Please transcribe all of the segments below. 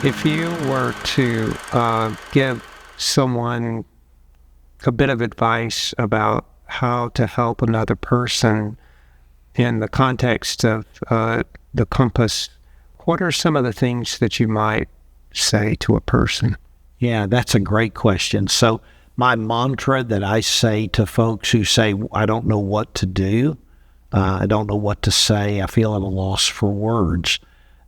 If you were to give someone a bit of advice about how to help another person in the context of the compass, what are some of the things that you might say to a person? Yeah, that's a great question. So my mantra that I say to folks who say, I don't know what to do, I don't know what to say, I feel at a loss for words.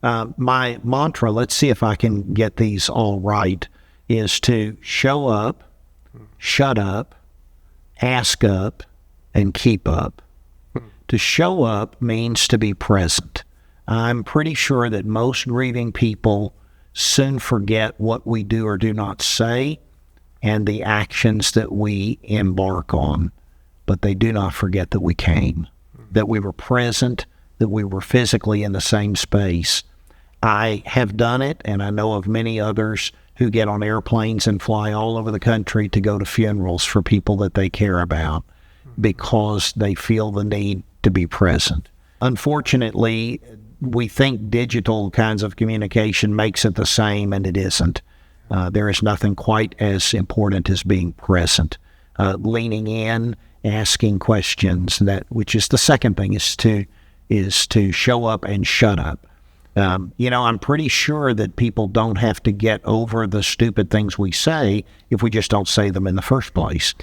My mantra, let's see if I can get these all right, is to show up, shut up, ask up, and keep up. To show up means to be present. I'm pretty sure that most grieving people soon forget what we do or do not say and the actions that we embark on, but they do not forget that we came, that we were present, that we were physically in the same space. I have done it, and I know of many others who get on airplanes and fly all over the country to go to funerals for people that they care about because they feel the need to be present. Unfortunately, we think digital kinds of communication makes it the same, and it isn't. There is nothing quite as important as being present. Leaning in, asking questions, which is the second thing, is to show up and shut up. I'm pretty sure that people don't have to get over the stupid things we say if we just don't say them in the first place.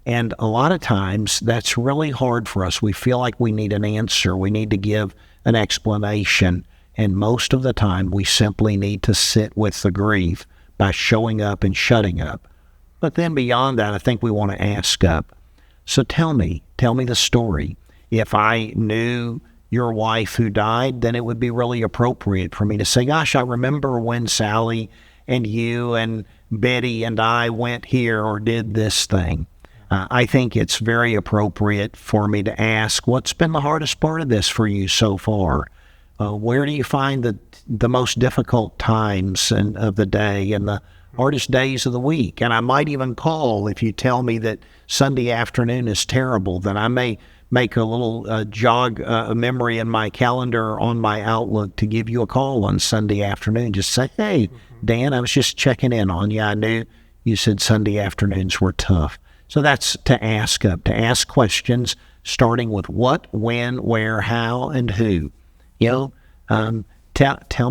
And a lot of times that's really hard for us. We feel like we need an answer. We need to give an explanation. And most of the time we simply need to sit with the grief by showing up and shutting up. But then beyond that, I think we want to ask up. So tell me the story. If I knew your wife who died, then it would be really appropriate for me to say, gosh, I remember when Sally and you and Betty and I went here or did this thing. I think it's very appropriate for me to ask, what's been the hardest part of this for you so far? Where do you find the most difficult times of the day and the hardest days of the week? And I might even call if you tell me that Sunday afternoon is terrible, then I may make a little jog a memory in my calendar on my Outlook to give you a call on Sunday afternoon. Just say, hey, Dan, I was just checking in on you. I knew you said Sunday afternoons were tough. So that's to ask up, to ask questions, starting with what, when, where, how, and who. Tell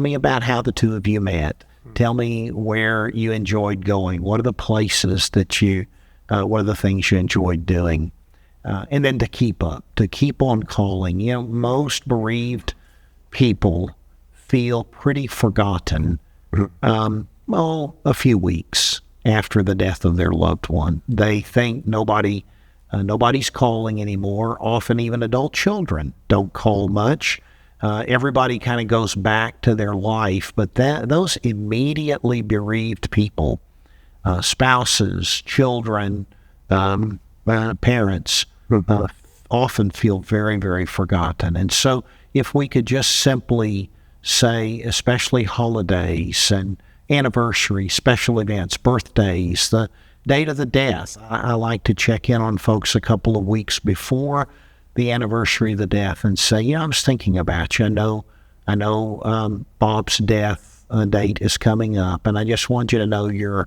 me about how the two of you met. Tell me where you enjoyed going. What are the places what are the things you enjoyed doing? And then to keep up, to keep on calling. Most bereaved people feel pretty forgotten, a few weeks after the death of their loved one. They think nobody's calling anymore. Often even adult children don't call much. Everybody kind of goes back to their life, but those immediately bereaved people, spouses, children, parents, often feel very, very forgotten. And so if we could just simply say, especially holidays and anniversaries, special events, birthdays, the date of the death. I like to check in on folks a couple of weeks before the anniversary of the death and say, I was thinking about you. I know Bob's death date is coming up, and I just want you to know you're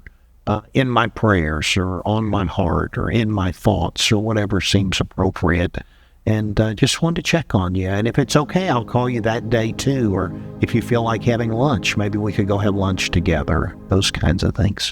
in my prayers or on my heart or in my thoughts or whatever seems appropriate. And just wanted to check on you. And if it's okay, I'll call you that day too. Or if you feel like having lunch, maybe we could go have lunch together. Those kinds of things.